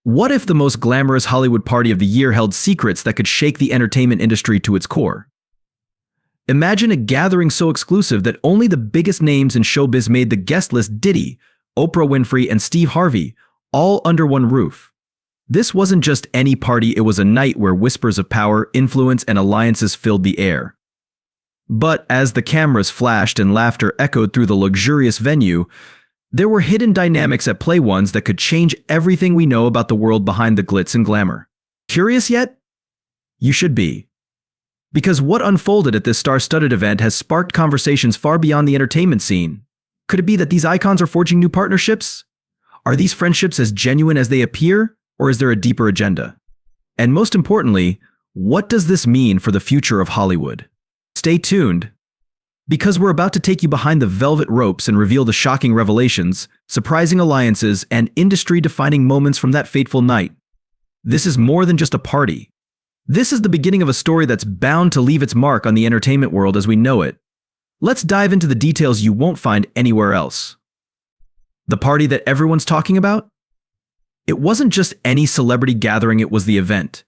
What if the most glamorous Hollywood party of the year held secrets that could shake the entertainment industry to its core? Imagine a gathering so exclusive that only the biggest names in showbiz made the guest list: Diddy, Oprah Winfrey, and Steve Harvey, all under one roof. This wasn't just any party, it was a night where whispers of power, influence, and alliances filled the air. But as the cameras flashed and laughter echoed through the luxurious venue, there were hidden dynamics at play, ones that could change everything we know about the world behind the glitz and glamour. Curious yet? You should be. Because what unfolded at this star-studded event has sparked conversations far beyond the entertainment scene. Could it be that these icons are forging new partnerships? Are these friendships as genuine as they appear, or is there a deeper agenda? And most importantly, what does this mean for the future of Hollywood? Stay tuned, because we're about to take you behind the velvet ropes and reveal the shocking revelations, surprising alliances, and industry-defining moments from that fateful night. This is more than just a party. This is the beginning of a story that's bound to leave its mark on the entertainment world as we know it. Let's dive into the details you won't find anywhere else. The party that everyone's talking about? It wasn't just any celebrity gathering, it was the event.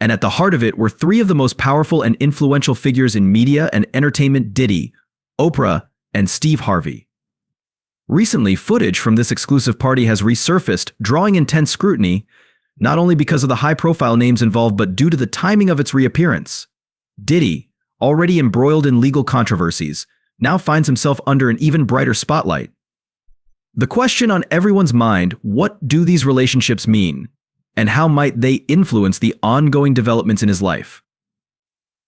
And at the heart of it were three of the most powerful and influential figures in media and entertainment: Diddy, Oprah, and Steve Harvey. Recently, footage from this exclusive party has resurfaced, drawing intense scrutiny, not only because of the high-profile names involved but due to the timing of its reappearance. Diddy, already embroiled in legal controversies, now finds himself under an even brighter spotlight. The question on everyone's mind: what do these relationships mean? And how might they influence the ongoing developments in his life?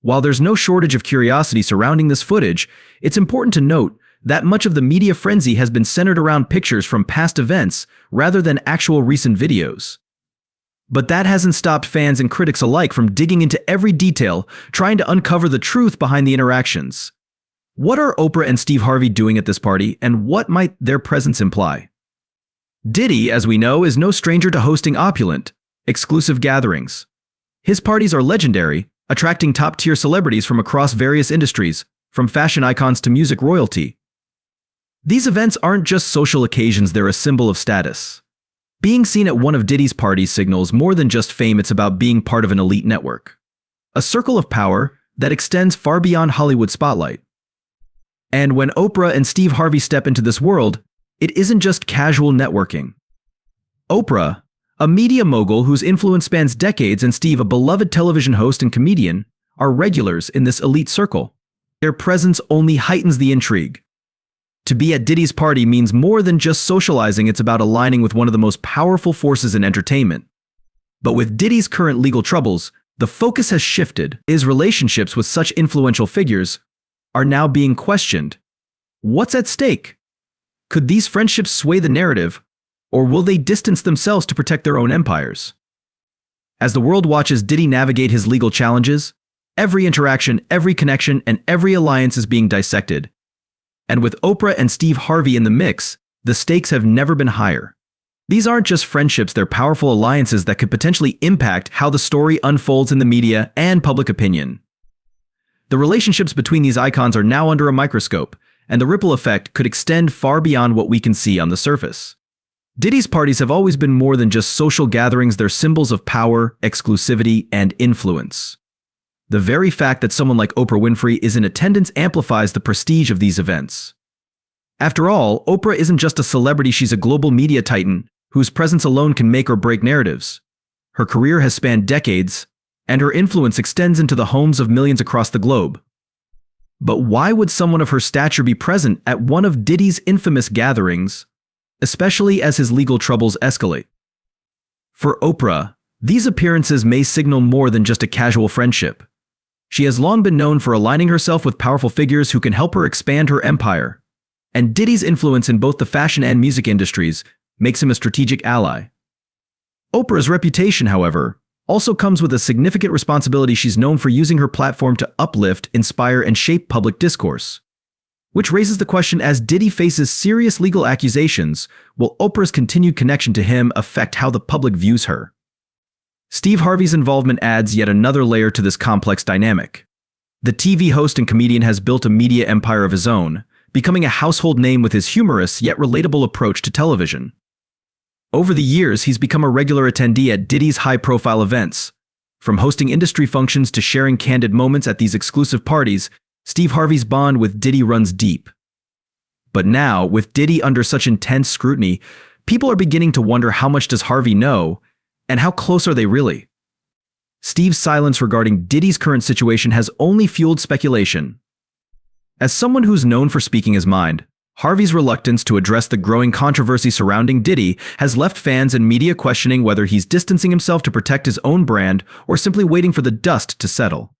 While there's no shortage of curiosity surrounding this footage, it's important to note that much of the media frenzy has been centered around pictures from past events rather than actual recent videos. But that hasn't stopped fans and critics alike from digging into every detail, trying to uncover the truth behind the interactions. What are Oprah and Steve Harvey doing at this party, and what might their presence imply? Diddy, as we know, is no stranger to hosting opulent, exclusive gatherings. His parties are legendary, attracting top-tier celebrities from across various industries, from fashion icons to music royalty. These events aren't just social occasions, they're a symbol of status. Being seen at one of Diddy's parties signals more than just fame, it's about being part of an elite network. A circle of power that extends far beyond Hollywood spotlight. And when Oprah and Steve Harvey step into this world, it isn't just casual networking. Oprah, a media mogul whose influence spans decades, and Steve, a beloved television host and comedian, are regulars in this elite circle. Their presence only heightens the intrigue. To be at Diddy's party means more than just socializing, it's about aligning with one of the most powerful forces in entertainment. But with Diddy's current legal troubles, the focus has shifted. His relationships with such influential figures are now being questioned. What's at stake? Could these friendships sway the narrative, or will they distance themselves to protect their own empires? As the world watches Diddy navigate his legal challenges, every interaction, every connection, and every alliance is being dissected. And with Oprah and Steve Harvey in the mix, the stakes have never been higher. These aren't just friendships, they're powerful alliances that could potentially impact how the story unfolds in the media and public opinion. The relationships between these icons are now under a microscope, and the ripple effect could extend far beyond what we can see on the surface. Diddy's parties have always been more than just social gatherings, they're symbols of power, exclusivity, and influence. The very fact that someone like Oprah Winfrey is in attendance amplifies the prestige of these events. After all, Oprah isn't just a celebrity, she's a global media titan whose presence alone can make or break narratives. Her career has spanned decades, and her influence extends into the homes of millions across the globe. But why would someone of her stature be present at one of Diddy's infamous gatherings, especially as his legal troubles escalate? For Oprah, these appearances may signal more than just a casual friendship. She has long been known for aligning herself with powerful figures who can help her expand her empire. And Diddy's influence in both the fashion and music industries makes him a strategic ally. Oprah's reputation, however, also comes with a significant responsibility. She's known for using her platform to uplift, inspire, and shape public discourse. Which raises the question, as Diddy faces serious legal accusations, will Oprah's continued connection to him affect how the public views her? Steve Harvey's involvement adds yet another layer to this complex dynamic. The TV host and comedian has built a media empire of his own, becoming a household name with his humorous yet relatable approach to television. Over the years, he's become a regular attendee at Diddy's high-profile events. From hosting industry functions to sharing candid moments at these exclusive parties, Steve Harvey's bond with Diddy runs deep. But now, with Diddy under such intense scrutiny, people are beginning to wonder how much does Harvey know, and how close are they really? Steve's silence regarding Diddy's current situation has only fueled speculation. As someone who's known for speaking his mind, Harvey's reluctance to address the growing controversy surrounding Diddy has left fans and media questioning whether he's distancing himself to protect his own brand or simply waiting for the dust to settle.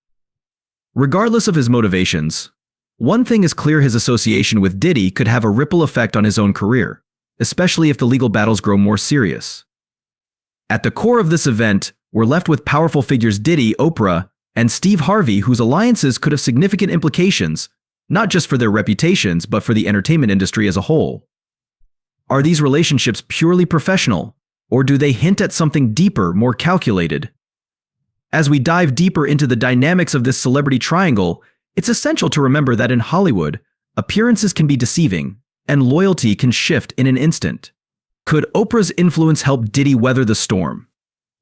Regardless of his motivations, one thing is clear: his association with Diddy could have a ripple effect on his own career, especially if the legal battles grow more serious. At the core of this event, we're left with powerful figures Diddy, Oprah, and Steve Harvey, whose alliances could have significant implications, not just for their reputations, but for the entertainment industry as a whole. Are these relationships purely professional, or do they hint at something deeper, more calculated? As we dive deeper into the dynamics of this celebrity triangle, it's essential to remember that in Hollywood, appearances can be deceiving, and loyalty can shift in an instant. Could Oprah's influence help Diddy weather the storm?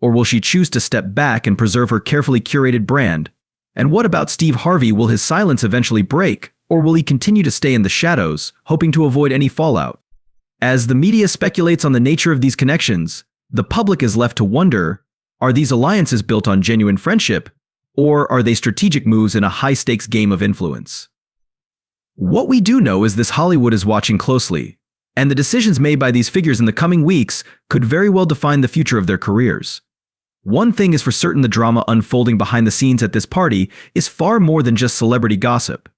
Or will she choose to step back and preserve her carefully curated brand? And what about Steve Harvey? Will his silence eventually break, or will he continue to stay in the shadows, hoping to avoid any fallout? As the media speculates on the nature of these connections, the public is left to wonder, are these alliances built on genuine friendship, or are they strategic moves in a high-stakes game of influence? What we do know is this: Hollywood is watching closely, and the decisions made by these figures in the coming weeks could very well define the future of their careers. One thing is for certain: the drama unfolding behind the scenes at this party is far more than just celebrity gossip.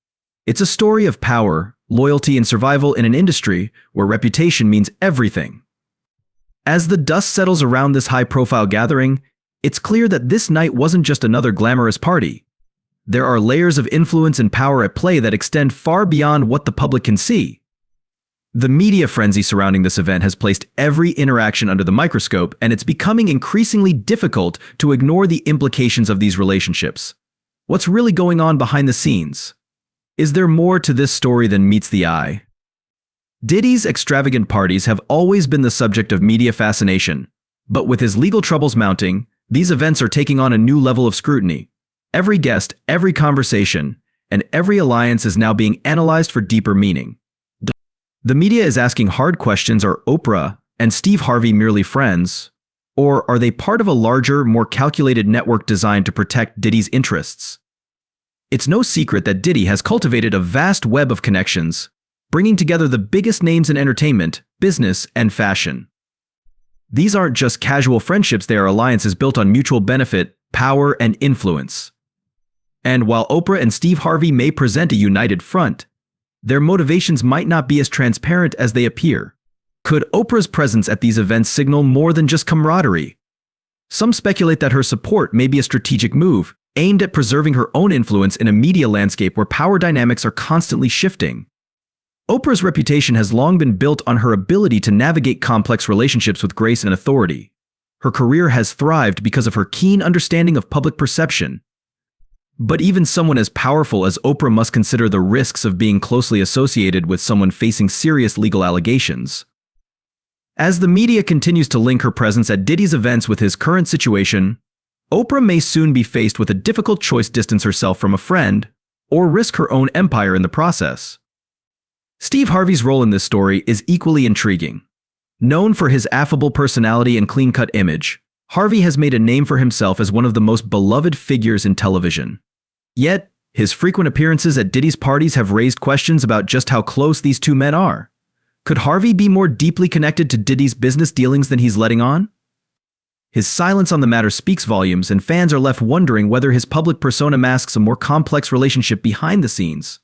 It's a story of power, loyalty, and survival in an industry where reputation means everything. As the dust settles around this high-profile gathering, it's clear that this night wasn't just another glamorous party. There are layers of influence and power at play that extend far beyond what the public can see. The media frenzy surrounding this event has placed every interaction under the microscope, and it's becoming increasingly difficult to ignore the implications of these relationships. What's really going on behind the scenes? Is there more to this story than meets the eye? Diddy's extravagant parties have always been the subject of media fascination, but with his legal troubles mounting, these events are taking on a new level of scrutiny. Every guest, every conversation, and every alliance is now being analyzed for deeper meaning. The media is asking hard questions: are Oprah and Steve Harvey merely friends, or are they part of a larger, more calculated network designed to protect Diddy's interests? It's no secret that Diddy has cultivated a vast web of connections, bringing together the biggest names in entertainment, business, and fashion. These aren't just casual friendships; they are alliances built on mutual benefit, power, and influence. And while Oprah and Steve Harvey may present a united front, their motivations might not be as transparent as they appear. Could Oprah's presence at these events signal more than just camaraderie? Some speculate that her support may be a strategic move, aimed at preserving her own influence in a media landscape where power dynamics are constantly shifting. Oprah's reputation has long been built on her ability to navigate complex relationships with grace and authority. Her career has thrived because of her keen understanding of public perception. But even someone as powerful as Oprah must consider the risks of being closely associated with someone facing serious legal allegations. As the media continues to link her presence at Diddy's events with his current situation, Oprah may soon be faced with a difficult choice: distance herself from a friend, or risk her own empire in the process. Steve Harvey's role in this story is equally intriguing. Known for his affable personality and clean-cut image, Harvey has made a name for himself as one of the most beloved figures in television. Yet, his frequent appearances at Diddy's parties have raised questions about just how close these two men are. Could Harvey be more deeply connected to Diddy's business dealings than he's letting on? His silence on the matter speaks volumes, and fans are left wondering whether his public persona masks a more complex relationship behind the scenes.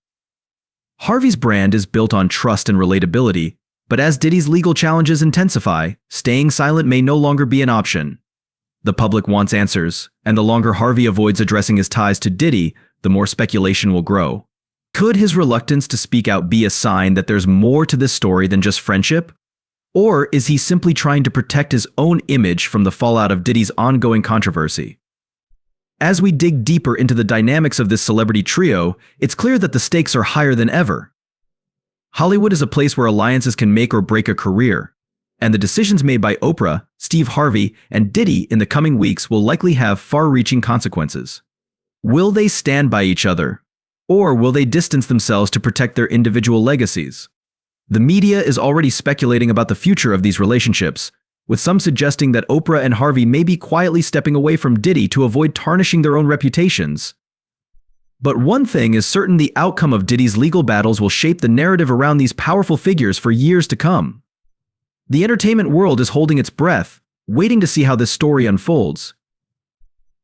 Harvey's brand is built on trust and relatability, but as Diddy's legal challenges intensify, staying silent may no longer be an option. The public wants answers, and the longer Harvey avoids addressing his ties to Diddy, the more speculation will grow. Could his reluctance to speak out be a sign that there's more to this story than just friendship? Or is he simply trying to protect his own image from the fallout of Diddy's ongoing controversy? As we dig deeper into the dynamics of this celebrity trio, it's clear that the stakes are higher than ever. Hollywood is a place where alliances can make or break a career. And the decisions made by Oprah, Steve Harvey, and Diddy in the coming weeks will likely have far-reaching consequences. Will they stand by each other? Or will they distance themselves to protect their individual legacies? The media is already speculating about the future of these relationships, with some suggesting that Oprah and Harvey may be quietly stepping away from Diddy to avoid tarnishing their own reputations. But one thing is certain: the outcome of Diddy's legal battles will shape the narrative around these powerful figures for years to come. The entertainment world is holding its breath, waiting to see how this story unfolds.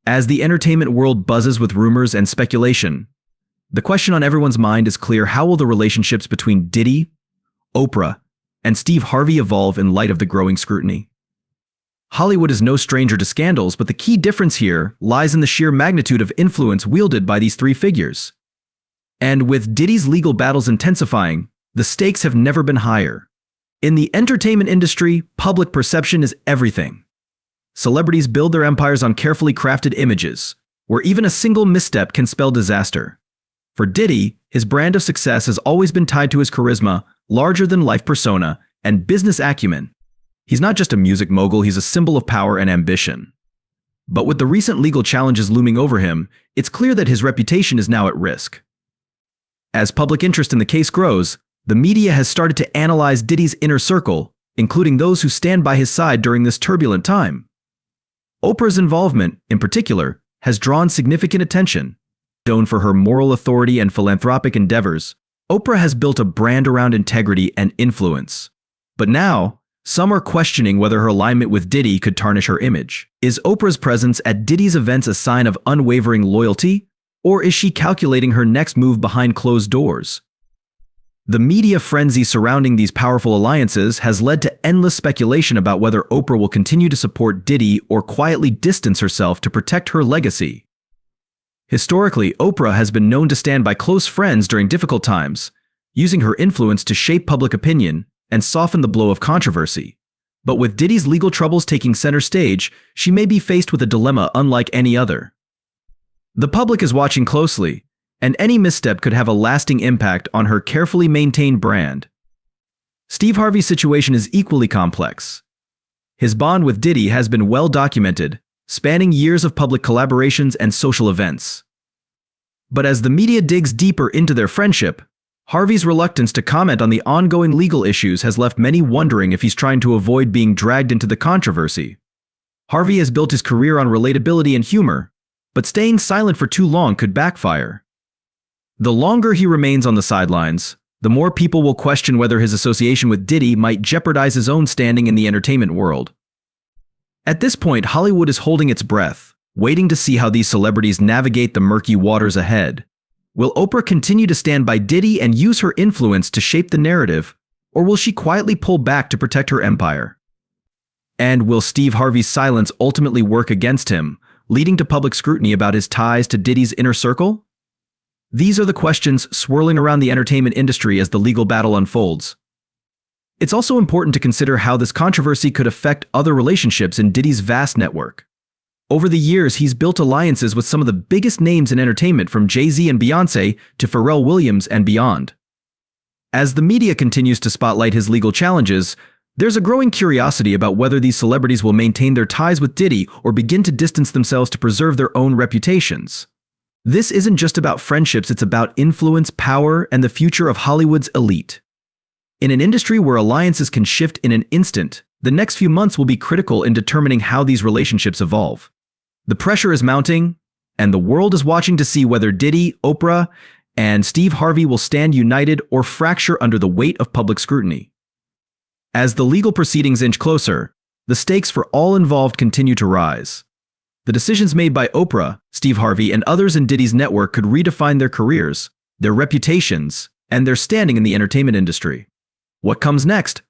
As the entertainment world buzzes with rumors and speculation, the question on everyone's mind is clear: how will the relationships between Diddy, Oprah, and Steve Harvey evolve in light of the growing scrutiny? Hollywood is no stranger to scandals, but the key difference here lies in the sheer magnitude of influence wielded by these three figures. And with Diddy's legal battles intensifying, the stakes have never been higher. In the entertainment industry, public perception is everything. Celebrities build their empires on carefully crafted images, where even a single misstep can spell disaster. For Diddy, his brand of success has always been tied to his charisma, larger-than-life persona, and business acumen. He's not just a music mogul, he's a symbol of power and ambition. But with the recent legal challenges looming over him, it's clear that his reputation is now at risk. As public interest in the case grows, the media has started to analyze Diddy's inner circle, including those who stand by his side during this turbulent time. Oprah's involvement, in particular, has drawn significant attention. Known for her moral authority and philanthropic endeavors, Oprah has built a brand around integrity and influence. But now, some are questioning whether her alignment with Diddy could tarnish her image. Is Oprah's presence at Diddy's events a sign of unwavering loyalty, or is she calculating her next move behind closed doors? The media frenzy surrounding these powerful alliances has led to endless speculation about whether Oprah will continue to support Diddy or quietly distance herself to protect her legacy. Historically, Oprah has been known to stand by close friends during difficult times, using her influence to shape public opinion and soften the blow of controversy. But with Diddy's legal troubles taking center stage, she may be faced with a dilemma unlike any other. The public is watching closely, and any misstep could have a lasting impact on her carefully maintained brand. Steve Harvey's situation is equally complex. His bond with Diddy has been well documented, spanning years of public collaborations and social events. But as the media digs deeper into their friendship, Harvey's reluctance to comment on the ongoing legal issues has left many wondering if he's trying to avoid being dragged into the controversy. Harvey has built his career on relatability and humor, but staying silent for too long could backfire. The longer he remains on the sidelines, the more people will question whether his association with Diddy might jeopardize his own standing in the entertainment world. At this point, Hollywood is holding its breath, waiting to see how these celebrities navigate the murky waters ahead. Will Oprah continue to stand by Diddy and use her influence to shape the narrative, or will she quietly pull back to protect her empire? And will Steve Harvey's silence ultimately work against him, leading to public scrutiny about his ties to Diddy's inner circle? These are the questions swirling around the entertainment industry as the legal battle unfolds. It's also important to consider how this controversy could affect other relationships in Diddy's vast network. Over the years, he's built alliances with some of the biggest names in entertainment, from Jay-Z and Beyoncé to Pharrell Williams and beyond. As the media continues to spotlight his legal challenges, there's a growing curiosity about whether these celebrities will maintain their ties with Diddy or begin to distance themselves to preserve their own reputations. This isn't just about friendships, it's about influence, power, and the future of Hollywood's elite. In an industry where alliances can shift in an instant, the next few months will be critical in determining how these relationships evolve. The pressure is mounting, and the world is watching to see whether Diddy, Oprah, and Steve Harvey will stand united or fracture under the weight of public scrutiny. As the legal proceedings inch closer, the stakes for all involved continue to rise. The decisions made by Oprah, Steve Harvey, and others in Diddy's network could redefine their careers, their reputations, and their standing in the entertainment industry. What comes next?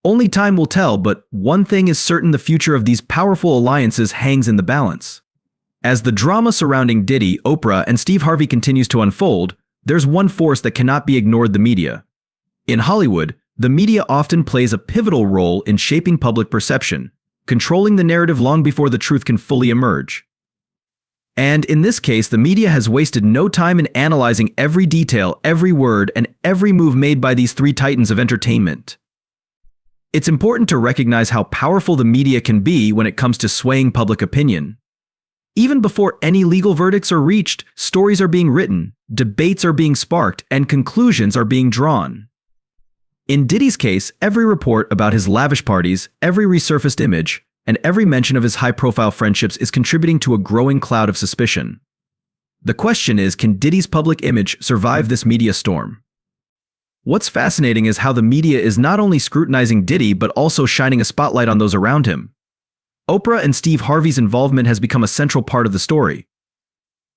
Only time will tell, but one thing is certain: the future of these powerful alliances hangs in the balance. As the drama surrounding Diddy, Oprah, and Steve Harvey continues to unfold, there's one force that cannot be ignored: the media. In Hollywood, the media often plays a pivotal role in shaping public perception, controlling the narrative long before the truth can fully emerge. And in this case, the media has wasted no time in analyzing every detail, every word, and every move made by these three titans of entertainment. It's important to recognize how powerful the media can be when it comes to swaying public opinion. Even before any legal verdicts are reached, stories are being written, debates are being sparked, and conclusions are being drawn. In Diddy's case, every report about his lavish parties, every resurfaced image, and every mention of his high-profile friendships is contributing to a growing cloud of suspicion. The question is, can Diddy's public image survive this media storm? What's fascinating is how the media is not only scrutinizing Diddy but also shining a spotlight on those around him. Oprah and Steve Harvey's involvement has become a central part of the story.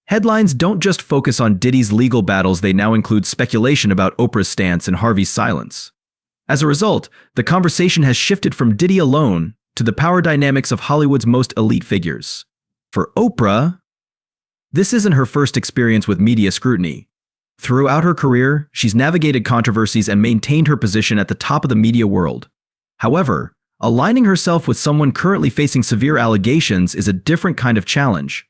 Headlines don't just focus on Diddy's legal battles, they now include speculation about Oprah's stance and Harvey's silence. As a result, the conversation has shifted from Diddy alone to the power dynamics of Hollywood's most elite figures. For Oprah, this isn't her first experience with media scrutiny. Throughout her career, she's navigated controversies and maintained her position at the top of the media world. However, aligning herself with someone currently facing severe allegations is a different kind of challenge.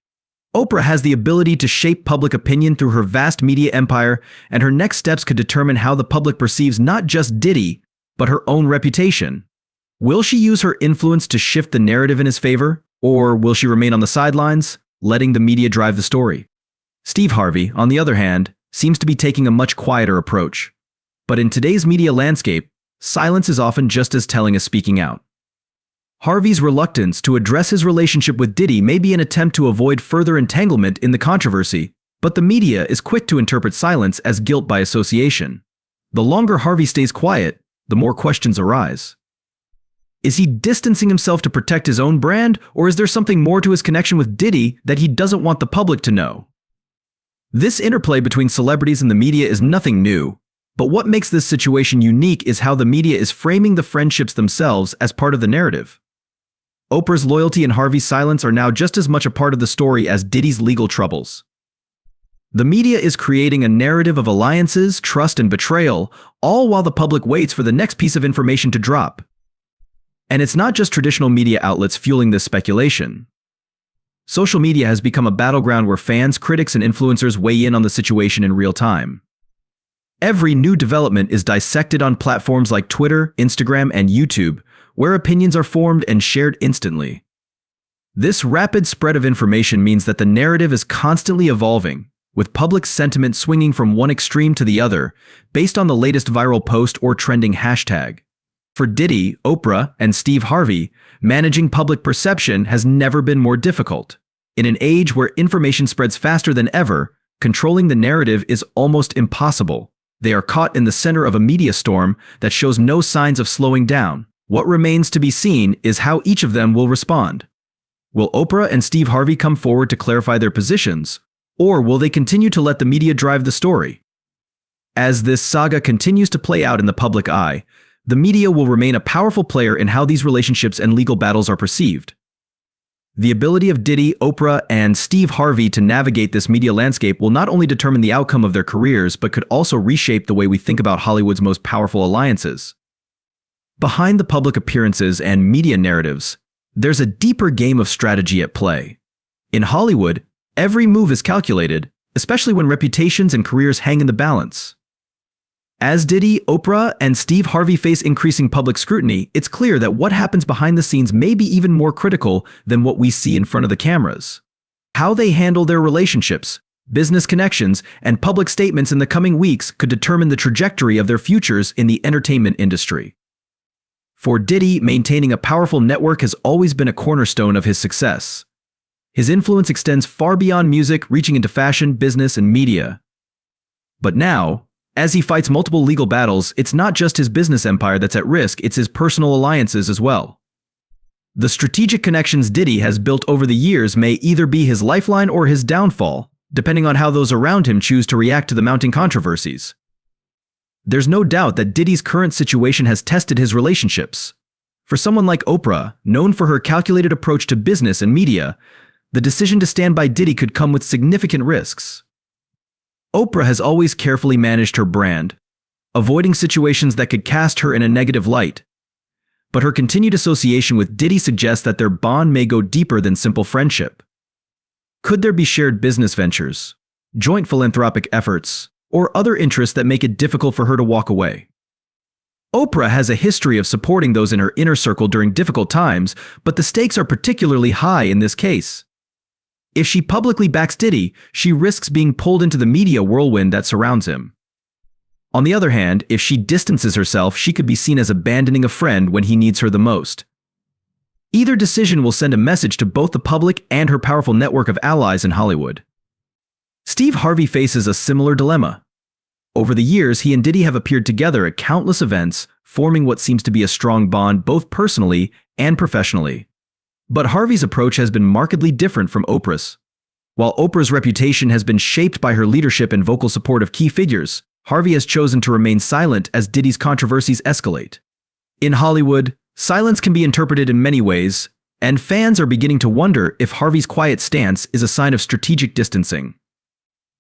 Oprah has the ability to shape public opinion through her vast media empire, and her next steps could determine how the public perceives not just Diddy, but her own reputation. Will she use her influence to shift the narrative in his favor, or will she remain on the sidelines, letting the media drive the story? Steve Harvey, on the other hand, seems to be taking a much quieter approach. But in today's media landscape, silence is often just as telling as speaking out. Harvey's reluctance to address his relationship with Diddy may be an attempt to avoid further entanglement in the controversy, but the media is quick to interpret silence as guilt by association. The longer Harvey stays quiet, the more questions arise. Is he distancing himself to protect his own brand, or is there something more to his connection with Diddy that he doesn't want the public to know? This interplay between celebrities and the media is nothing new, but what makes this situation unique is how the media is framing the friendships themselves as part of the narrative. Oprah's loyalty and Harvey's silence are now just as much a part of the story as Diddy's legal troubles. The media is creating a narrative of alliances, trust, and betrayal, all while the public waits for the next piece of information to drop. And it's not just traditional media outlets fueling this speculation. Social media has become a battleground where fans, critics, and influencers weigh in on the situation in real time. Every new development is dissected on platforms like Twitter, Instagram, and YouTube, where opinions are formed and shared instantly. This rapid spread of information means that the narrative is constantly evolving, with public sentiment swinging from one extreme to the other, based on the latest viral post or trending hashtag. For Diddy, Oprah, and Steve Harvey, managing public perception has never been more difficult. In an age where information spreads faster than ever, controlling the narrative is almost impossible. They are caught in the center of a media storm that shows no signs of slowing down. What remains to be seen is how each of them will respond. Will Oprah and Steve Harvey come forward to clarify their positions, or will they continue to let the media drive the story? As this saga continues to play out in the public eye, the media will remain a powerful player in how these relationships and legal battles are perceived. The ability of Diddy, Oprah, and Steve Harvey to navigate this media landscape will not only determine the outcome of their careers, but could also reshape the way we think about Hollywood's most powerful alliances. Behind the public appearances and media narratives, there's a deeper game of strategy at play. In Hollywood, every move is calculated, especially when reputations and careers hang in the balance. As Diddy, Oprah, and Steve Harvey face increasing public scrutiny, it's clear that what happens behind the scenes may be even more critical than what we see in front of the cameras. How they handle their relationships, business connections, and public statements in the coming weeks could determine the trajectory of their futures in the entertainment industry. For Diddy, maintaining a powerful network has always been a cornerstone of his success. His influence extends far beyond music, reaching into fashion, business, and media. But now, as he fights multiple legal battles, it's not just his business empire that's at risk, it's his personal alliances as well. The strategic connections Diddy has built over the years may either be his lifeline or his downfall, depending on how those around him choose to react to the mounting controversies. There's no doubt that Diddy's current situation has tested his relationships. For someone like Oprah, known for her calculated approach to business and media, the decision to stand by Diddy could come with significant risks. Oprah has always carefully managed her brand, avoiding situations that could cast her in a negative light. But her continued association with Diddy suggests that their bond may go deeper than simple friendship. Could there be shared business ventures, joint philanthropic efforts, or other interests that make it difficult for her to walk away? Oprah has a history of supporting those in her inner circle during difficult times, but the stakes are particularly high in this case. If she publicly backs Diddy, she risks being pulled into the media whirlwind that surrounds him. On the other hand, if she distances herself, she could be seen as abandoning a friend when he needs her the most. Either decision will send a message to both the public and her powerful network of allies in Hollywood. Steve Harvey faces a similar dilemma. Over the years, he and Diddy have appeared together at countless events, forming what seems to be a strong bond both personally and professionally. But Harvey's approach has been markedly different from Oprah's. While Oprah's reputation has been shaped by her leadership and vocal support of key figures, Harvey has chosen to remain silent as Diddy's controversies escalate. In Hollywood, silence can be interpreted in many ways, and fans are beginning to wonder if Harvey's quiet stance is a sign of strategic distancing.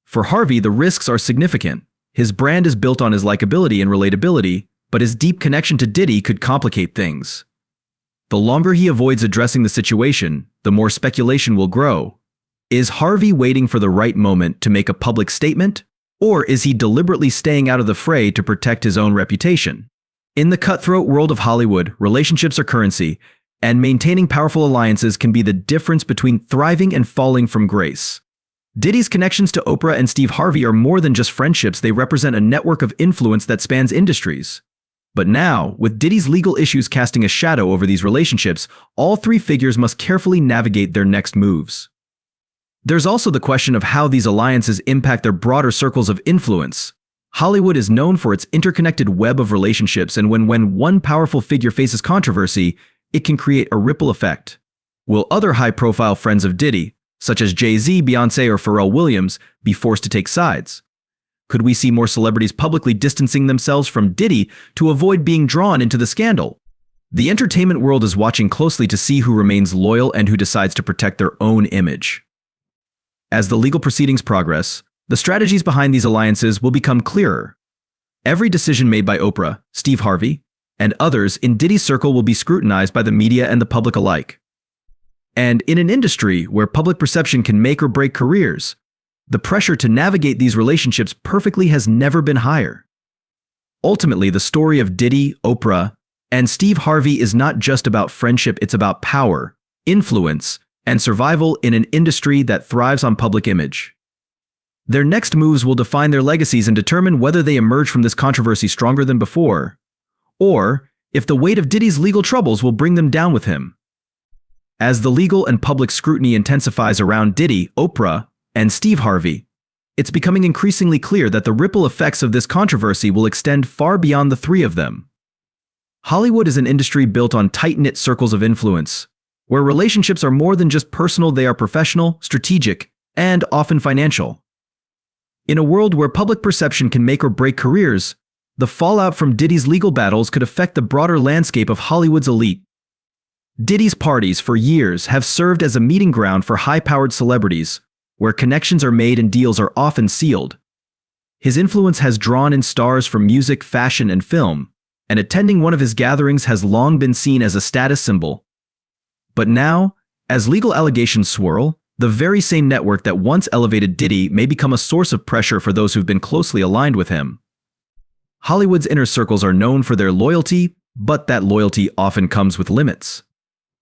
For Harvey, the risks are significant. His brand is built on his likability and relatability, but his deep connection to Diddy could complicate things. The longer he avoids addressing the situation, the more speculation will grow. Is Harvey waiting for the right moment to make a public statement? Or is he deliberately staying out of the fray to protect his own reputation? In the cutthroat world of Hollywood, relationships are currency, and maintaining powerful alliances can be the difference between thriving and falling from grace. Diddy's connections to Oprah and Steve Harvey are more than just friendships, they represent a network of influence that spans industries. But now, with Diddy's legal issues casting a shadow over these relationships, all three figures must carefully navigate their next moves. There's also the question of how these alliances impact their broader circles of influence. Hollywood is known for its interconnected web of relationships, and when one powerful figure faces controversy, it can create a ripple effect. Will other high-profile friends of Diddy, such as Jay-Z, Beyoncé, or Pharrell Williams, be forced to take sides? Could we see more celebrities publicly distancing themselves from Diddy to avoid being drawn into the scandal? The entertainment world is watching closely to see who remains loyal and who decides to protect their own image. As the legal proceedings progress, the strategies behind these alliances will become clearer. Every decision made by Oprah, Steve Harvey, and others in Diddy's circle will be scrutinized by the media and the public alike. And in an industry where public perception can make or break careers, the pressure to navigate these relationships perfectly has never been higher. Ultimately, the story of Diddy, Oprah, and Steve Harvey is not just about friendship, it's about power, influence, and survival in an industry that thrives on public image. Their next moves will define their legacies and determine whether they emerge from this controversy stronger than before, or if the weight of Diddy's legal troubles will bring them down with him. As the legal and public scrutiny intensifies around Diddy, Oprah, and Steve Harvey, it's becoming increasingly clear that the ripple effects of this controversy will extend far beyond the three of them. Hollywood is an industry built on tight-knit circles of influence, where relationships are more than just personal, they are professional, strategic, and often financial. In a world where public perception can make or break careers, the fallout from Diddy's legal battles could affect the broader landscape of Hollywood's elite. Diddy's parties for years have served as a meeting ground for high-powered celebrities, where connections are made and deals are often sealed. His influence has drawn in stars from music, fashion, and film, and attending one of his gatherings has long been seen as a status symbol. But now, as legal allegations swirl, the very same network that once elevated Diddy may become a source of pressure for those who've been closely aligned with him. Hollywood's inner circles are known for their loyalty, but that loyalty often comes with limits.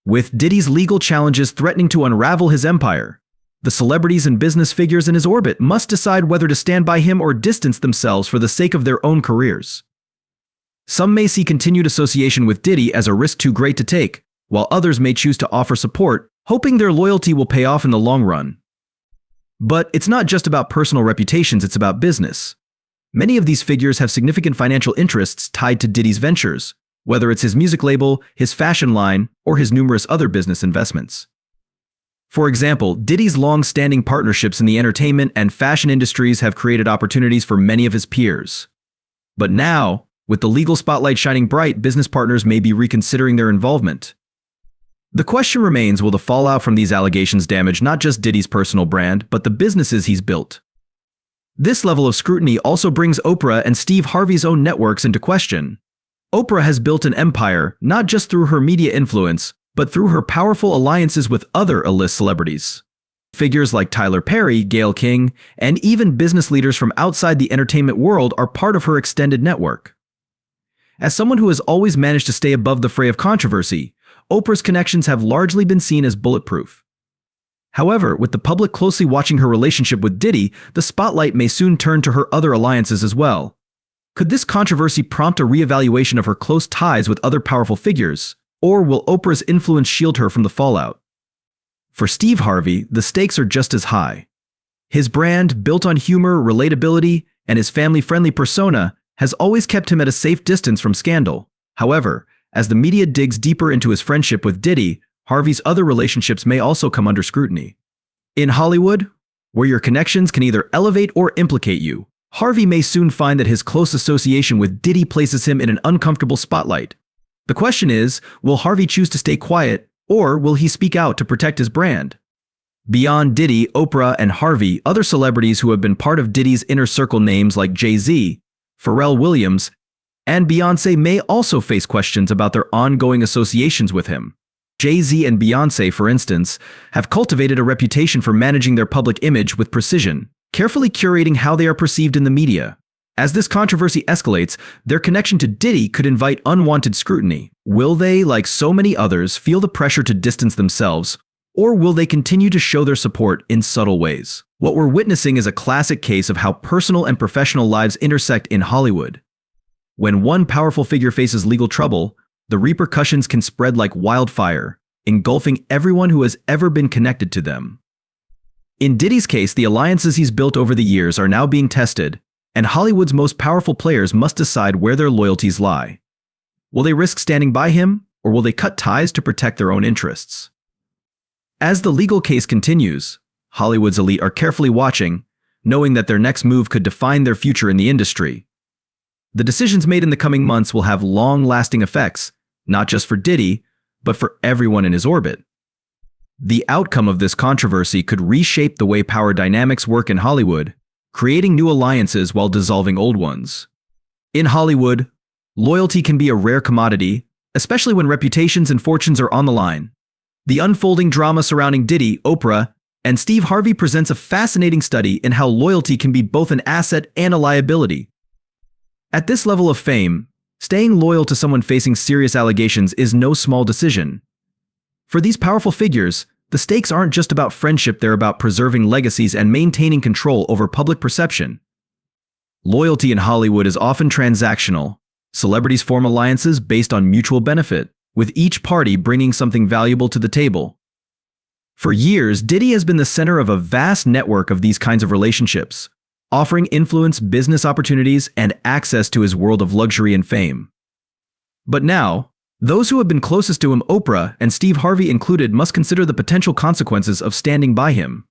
With Diddy's legal challenges threatening to unravel his empire, the celebrities and business figures in his orbit must decide whether to stand by him or distance themselves for the sake of their own careers. Some may see continued association with Diddy as a risk too great to take, while others may choose to offer support, hoping their loyalty will pay off in the long run. But it's not just about personal reputations, it's about business. Many of these figures have significant financial interests tied to Diddy's ventures, whether it's his music label, his fashion line, or his numerous other business investments. For example, Diddy's long-standing partnerships in the entertainment and fashion industries have created opportunities for many of his peers. But now, with the legal spotlight shining bright, business partners may be reconsidering their involvement. The question remains, will the fallout from these allegations damage not just Diddy's personal brand, but the businesses he's built? This level of scrutiny also brings Oprah and Steve Harvey's own networks into question. Oprah has built an empire not just through her media influence, but through her powerful alliances with other A-list celebrities. Figures like Tyler Perry, Gayle King, and even business leaders from outside the entertainment world are part of her extended network. As someone who has always managed to stay above the fray of controversy, Oprah's connections have largely been seen as bulletproof. However, with the public closely watching her relationship with Diddy, the spotlight may soon turn to her other alliances as well. Could this controversy prompt a reevaluation of her close ties with other powerful figures, or will Oprah's influence shield her from the fallout? For Steve Harvey, the stakes are just as high. His brand, built on humor, relatability, and his family-friendly persona, has always kept him at a safe distance from scandal. However, as the media digs deeper into his friendship with Diddy, Harvey's other relationships may also come under scrutiny. In Hollywood, where your connections can either elevate or implicate you, Harvey may soon find that his close association with Diddy places him in an uncomfortable spotlight. The question is, will Harvey choose to stay quiet, or will he speak out to protect his brand? Beyond Diddy, Oprah, and Harvey, other celebrities who have been part of Diddy's inner circle, names like Jay-Z, Pharrell Williams, and Beyoncé, may also face questions about their ongoing associations with him. Jay-Z and Beyoncé, for instance, have cultivated a reputation for managing their public image with precision, carefully curating how they are perceived in the media. As this controversy escalates, their connection to Diddy could invite unwanted scrutiny. Will they, like so many others, feel the pressure to distance themselves, or will they continue to show their support in subtle ways? What we're witnessing is a classic case of how personal and professional lives intersect in Hollywood. When one powerful figure faces legal trouble, the repercussions can spread like wildfire, engulfing everyone who has ever been connected to them. In Diddy's case, the alliances he's built over the years are now being tested, and Hollywood's most powerful players must decide where their loyalties lie. Will they risk standing by him, or will they cut ties to protect their own interests? As the legal case continues, Hollywood's elite are carefully watching, knowing that their next move could define their future in the industry. The decisions made in the coming months will have long-lasting effects, not just for Diddy, but for everyone in his orbit. The outcome of this controversy could reshape the way power dynamics work in Hollywood, creating new alliances while dissolving old ones. In Hollywood, loyalty can be a rare commodity, especially when reputations and fortunes are on the line. The unfolding drama surrounding Diddy, Oprah, and Steve Harvey presents a fascinating study in how loyalty can be both an asset and a liability. At this level of fame, staying loyal to someone facing serious allegations is no small decision. For these powerful figures, the stakes aren't just about friendship, they're about preserving legacies and maintaining control over public perception. Loyalty in Hollywood is often transactional. Celebrities form alliances based on mutual benefit, with each party bringing something valuable to the table. For years, Diddy has been the center of a vast network of these kinds of relationships, offering influence, business opportunities, and access to his world of luxury and fame. But now, those who have been closest to him, Oprah and Steve Harvey included, must consider the potential consequences of standing by him.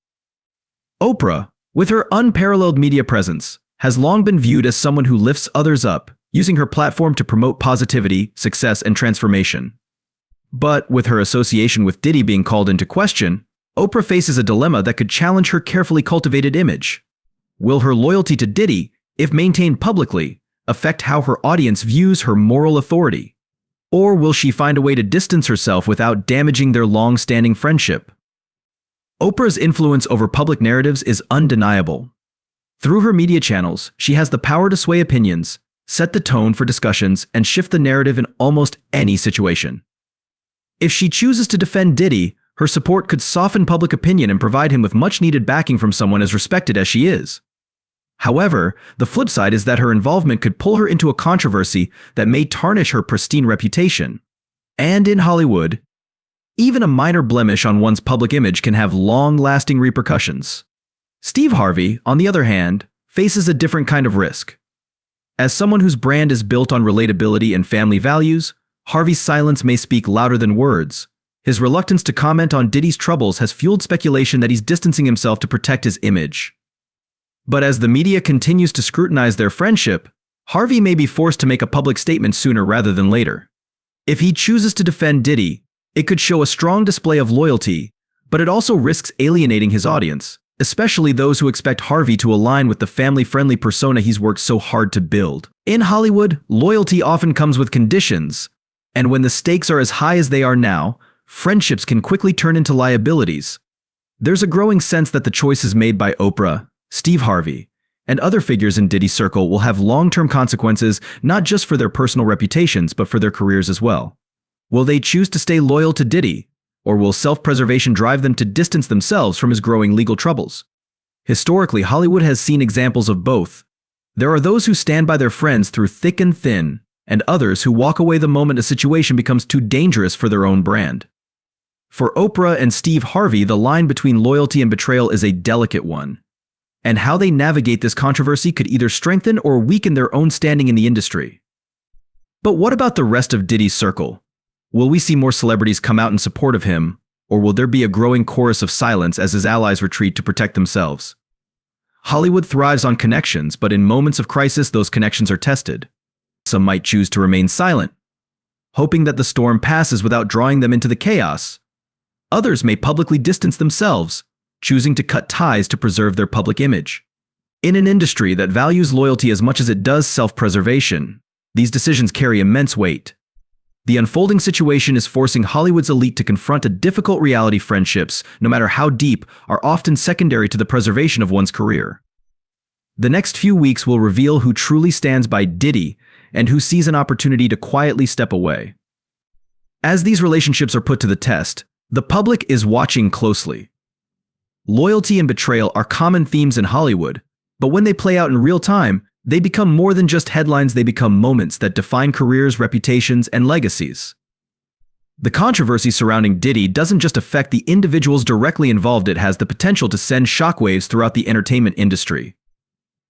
Oprah, with her unparalleled media presence, has long been viewed as someone who lifts others up, using her platform to promote positivity, success, and transformation. But with her association with Diddy being called into question, Oprah faces a dilemma that could challenge her carefully cultivated image. Will her loyalty to Diddy, if maintained publicly, affect how her audience views her moral authority? Or will she find a way to distance herself without damaging their long-standing friendship? Oprah's influence over public narratives is undeniable. Through her media channels, she has the power to sway opinions, set the tone for discussions, and shift the narrative in almost any situation. If she chooses to defend Diddy, her support could soften public opinion and provide him with much-needed backing from someone as respected as she is. However, the flip side is that her involvement could pull her into a controversy that may tarnish her pristine reputation. And in Hollywood, even a minor blemish on one's public image can have long-lasting repercussions. Steve Harvey, on the other hand, faces a different kind of risk. As someone whose brand is built on relatability and family values, Harvey's silence may speak louder than words. His reluctance to comment on Diddy's troubles has fueled speculation that he's distancing himself to protect his image. But as the media continues to scrutinize their friendship, Harvey may be forced to make a public statement sooner rather than later. If he chooses to defend Diddy, it could show a strong display of loyalty, but it also risks alienating his audience, especially those who expect Harvey to align with the family-friendly persona he's worked so hard to build. In Hollywood, loyalty often comes with conditions, and when the stakes are as high as they are now, friendships can quickly turn into liabilities. There's a growing sense that the choices made by Oprah, Steve Harvey, and other figures in Diddy's circle will have long-term consequences not just for their personal reputations but for their careers as well. Will they choose to stay loyal to Diddy, or will self-preservation drive them to distance themselves from his growing legal troubles? Historically, Hollywood has seen examples of both. There are those who stand by their friends through thick and thin, and others who walk away the moment a situation becomes too dangerous for their own brand. For Oprah and Steve Harvey, the line between loyalty and betrayal is a delicate one, and how they navigate this controversy could either strengthen or weaken their own standing in the industry. But what about the rest of Diddy's circle? Will we see more celebrities come out in support of him, or will there be a growing chorus of silence as his allies retreat to protect themselves? Hollywood thrives on connections, but in moments of crisis, those connections are tested. Some might choose to remain silent, hoping that the storm passes without drawing them into the chaos. Others may publicly distance themselves, choosing to cut ties to preserve their public image. In an industry that values loyalty as much as it does self-preservation, these decisions carry immense weight. The unfolding situation is forcing Hollywood's elite to confront a difficult reality: friendships, no matter how deep, are often secondary to the preservation of one's career. The next few weeks will reveal who truly stands by Diddy and who sees an opportunity to quietly step away. As these relationships are put to the test, the public is watching closely. Loyalty and betrayal are common themes in Hollywood, but when they play out in real time, they become more than just headlines. They become moments that define careers, reputations, and legacies. The controversy surrounding Diddy doesn't just affect the individuals directly involved, it has the potential to send shockwaves throughout the entertainment industry.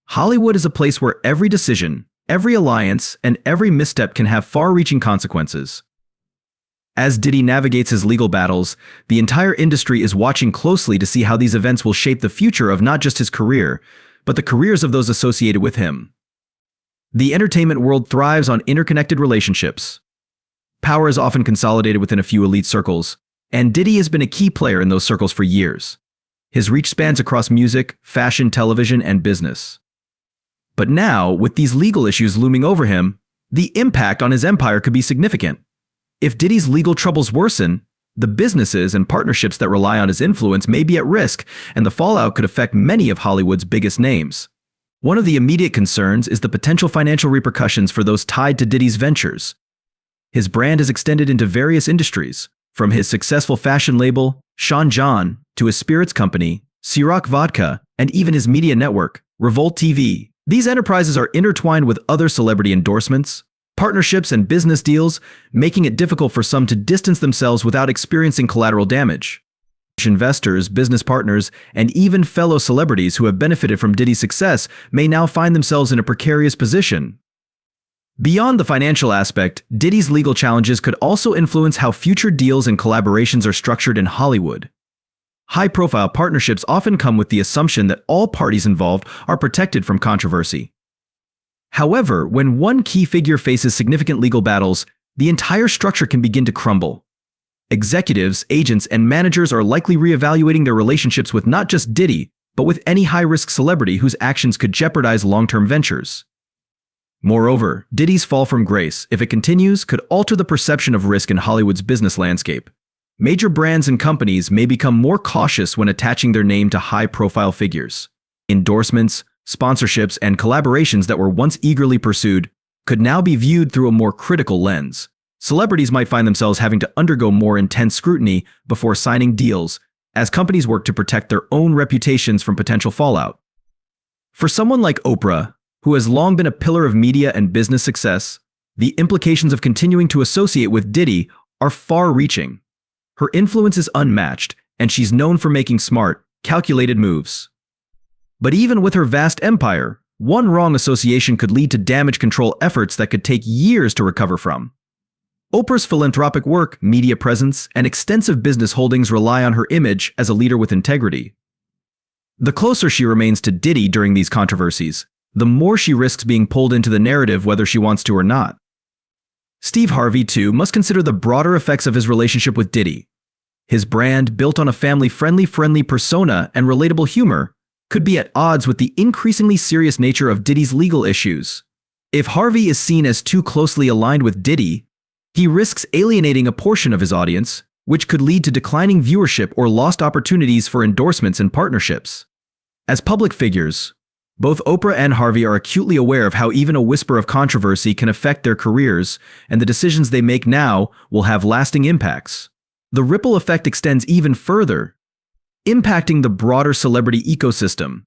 Hollywood is a place where every decision, every alliance, and every misstep can have far-reaching consequences. As Diddy navigates his legal battles, the entire industry is watching closely to see how these events will shape the future of not just his career, but the careers of those associated with him. The entertainment world thrives on interconnected relationships. Power is often consolidated within a few elite circles, and Diddy has been a key player in those circles for years. His reach spans across music, fashion, television, and business. But now, with these legal issues looming over him, the impact on his empire could be significant. If Diddy's legal troubles worsen, the businesses and partnerships that rely on his influence may be at risk, and the fallout could affect many of Hollywood's biggest names. One of the immediate concerns is the potential financial repercussions for those tied to Diddy's ventures. His brand has extended into various industries, from his successful fashion label, Sean John, to his spirits company, Ciroc Vodka, and even his media network, Revolt TV. These enterprises are intertwined with other celebrity endorsements, partnerships, and business deals, making it difficult for some to distance themselves without experiencing collateral damage. Investors, business partners, and even fellow celebrities who have benefited from Diddy's success may now find themselves in a precarious position. Beyond the financial aspect, Diddy's legal challenges could also influence how future deals and collaborations are structured in Hollywood. High-profile partnerships often come with the assumption that all parties involved are protected from controversy. However, when one key figure faces significant legal battles, the entire structure can begin to crumble. Executives, agents, and managers are likely reevaluating their relationships with not just Diddy, but with any high-risk celebrity whose actions could jeopardize long-term ventures. Moreover, Diddy's fall from grace, if it continues, could alter the perception of risk in Hollywood's business landscape. Major brands and companies may become more cautious when attaching their name to high-profile figures. Endorsements, sponsorships, and collaborations that were once eagerly pursued could now be viewed through a more critical lens. Celebrities might find themselves having to undergo more intense scrutiny before signing deals, as companies work to protect their own reputations from potential fallout. For someone like Oprah, who has long been a pillar of media and business success, the implications of continuing to associate with Diddy are far-reaching. Her influence is unmatched, and she's known for making smart, calculated moves. But even with her vast empire, one wrong association could lead to damage control efforts that could take years to recover from. Oprah's philanthropic work, media presence, and extensive business holdings rely on her image as a leader with integrity. The closer she remains to Diddy during these controversies, the more she risks being pulled into the narrative whether she wants to or not. Steve Harvey, too, must consider the broader effects of his relationship with Diddy. His brand, built on a family-friendly persona and relatable humor, could be at odds with the increasingly serious nature of Diddy's legal issues. If Harvey is seen as too closely aligned with Diddy, he risks alienating a portion of his audience, which could lead to declining viewership or lost opportunities for endorsements and partnerships. As public figures, Both Oprah and Harvey are acutely aware of how even a whisper of controversy can affect their careers, and the decisions they make now will have lasting impacts. The ripple effect extends even further, impacting the broader celebrity ecosystem.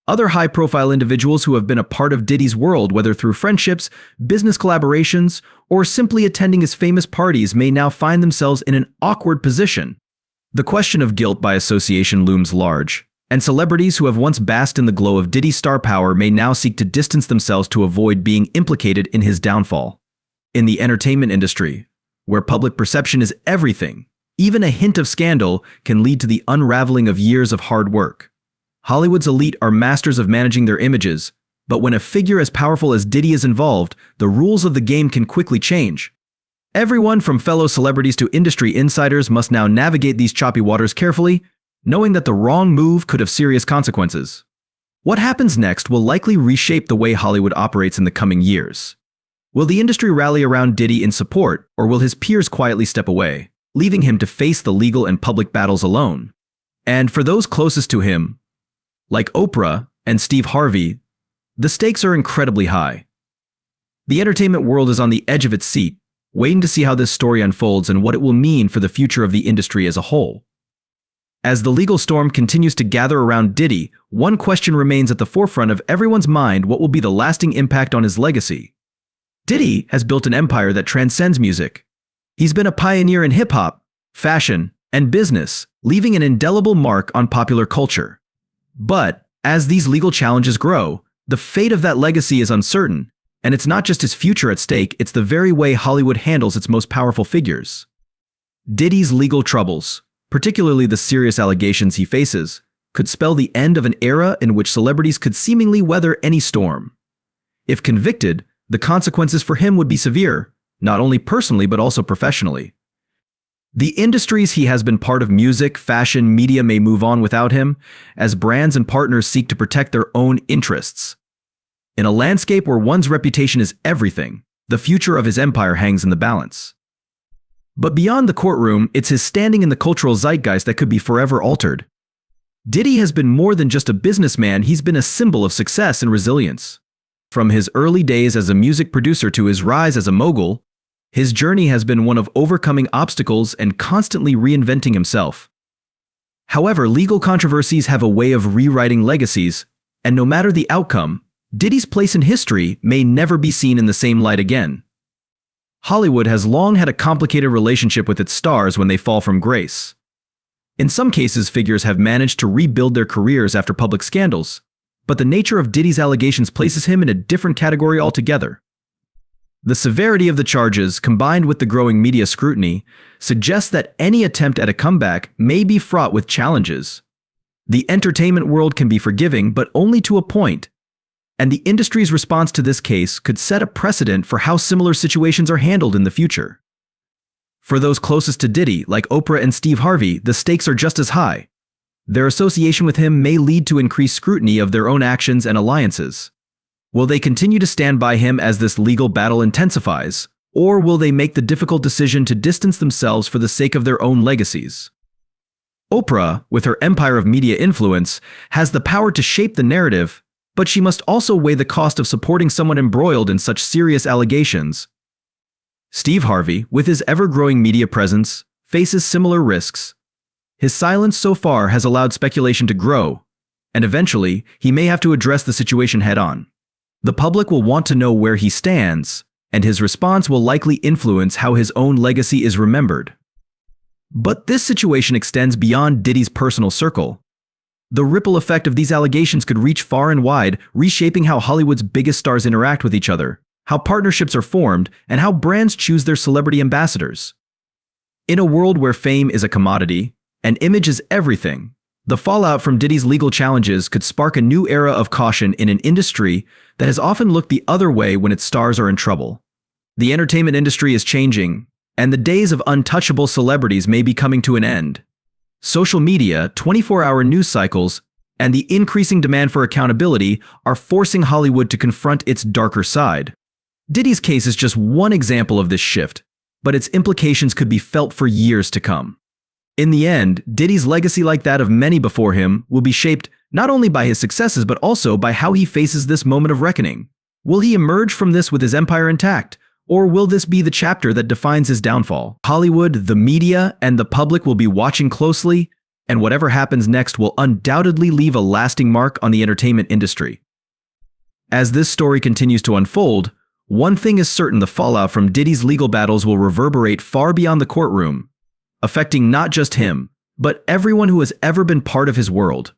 Other high-profile individuals who have been a part of Diddy's world, whether through friendships, business collaborations, or simply attending his famous parties, may now find themselves in an awkward position. The question of guilt by association looms large, and celebrities who have once basked in the glow of Diddy's star power may now seek to distance themselves to avoid being implicated in his downfall. In the entertainment industry, where public perception is everything, even a hint of scandal can lead to the unraveling of years of hard work. Hollywood's elite are masters of managing their images, but when a figure as powerful as Diddy is involved, the rules of the game can quickly change. Everyone from fellow celebrities to industry insiders must now navigate these choppy waters carefully, knowing that the wrong move could have serious consequences. What happens next will likely reshape the way Hollywood operates in the coming years. Will the industry rally around Diddy in support, or will his peers quietly step away, leaving him to face the legal and public battles alone? And for those closest to him, like Oprah and Steve Harvey, the stakes are incredibly high. The entertainment world is on the edge of its seat, waiting to see how this story unfolds and what it will mean for the future of the industry as a whole. As the legal storm continues to gather around Diddy, one question remains at the forefront of everyone's mind: what will be the lasting impact on his legacy? Diddy has built an empire that transcends music. He's been a pioneer in hip-hop, fashion, and business, leaving an indelible mark on popular culture. But as these legal challenges grow, the fate of that legacy is uncertain, and it's not just his future at stake, it's the very way Hollywood handles its most powerful figures. Diddy's legal troubles, particularly the serious allegations he faces, could spell the end of an era in which celebrities could seemingly weather any storm. If convicted, the consequences for him would be severe, not only personally but also professionally. The industries he has been part of, music, fashion, media, may move on without him, as brands and partners seek to protect their own interests. In a landscape where one's reputation is everything, the future of his empire hangs in the balance. But beyond the courtroom, it's his standing in the cultural zeitgeist that could be forever altered. Diddy has been more than just a businessman, he's been a symbol of success and resilience. From his early days as a music producer to his rise as a mogul, his journey has been one of overcoming obstacles and constantly reinventing himself. However, legal controversies have a way of rewriting legacies, and no matter the outcome, Diddy's place in history may never be seen in the same light again. Hollywood has long had a complicated relationship with its stars when they fall from grace. In some cases, figures have managed to rebuild their careers after public scandals, but the nature of Diddy's allegations places him in a different category altogether. The severity of the charges, combined with the growing media scrutiny, suggests that any attempt at a comeback may be fraught with challenges. The entertainment world can be forgiving, but only to a point, and the industry's response to this case could set a precedent for how similar situations are handled in the future. For those closest to Diddy, like Oprah and Steve Harvey, the stakes are just as high. Their association with him may lead to increased scrutiny of their own actions and alliances. Will they continue to stand by him as this legal battle intensifies, or will they make the difficult decision to distance themselves for the sake of their own legacies? Oprah, with her empire of media influence, has the power to shape the narrative, but she must also weigh the cost of supporting someone embroiled in such serious allegations. Steve Harvey, with his ever-growing media presence, faces similar risks. His silence so far has allowed speculation to grow, and eventually, he may have to address the situation head-on. The public will want to know where he stands, and his response will likely influence how his own legacy is remembered. But this situation extends beyond Diddy's personal circle. The ripple effect of these allegations could reach far and wide, reshaping how Hollywood's biggest stars interact with each other, how partnerships are formed, and how brands choose their celebrity ambassadors. In a world where fame is a commodity, and image is everything, the fallout from Diddy's legal challenges could spark a new era of caution in an industry that has often looked the other way when its stars are in trouble. The entertainment industry is changing, and the days of untouchable celebrities may be coming to an end. Social media, 24-hour news cycles, and the increasing demand for accountability are forcing Hollywood to confront its darker side. Diddy's case is just one example of this shift, but its implications could be felt for years to come. In the end, Diddy's legacy, like that of many before him, will be shaped not only by his successes but also by how he faces this moment of reckoning. Will he emerge from this with his empire intact, or will this be the chapter that defines his downfall? Hollywood, the media, and the public will be watching closely, and whatever happens next will undoubtedly leave a lasting mark on the entertainment industry. As this story continues to unfold, one thing is certain: the fallout from Diddy's legal battles will reverberate far beyond the courtroom, affecting not just him, but everyone who has ever been part of his world.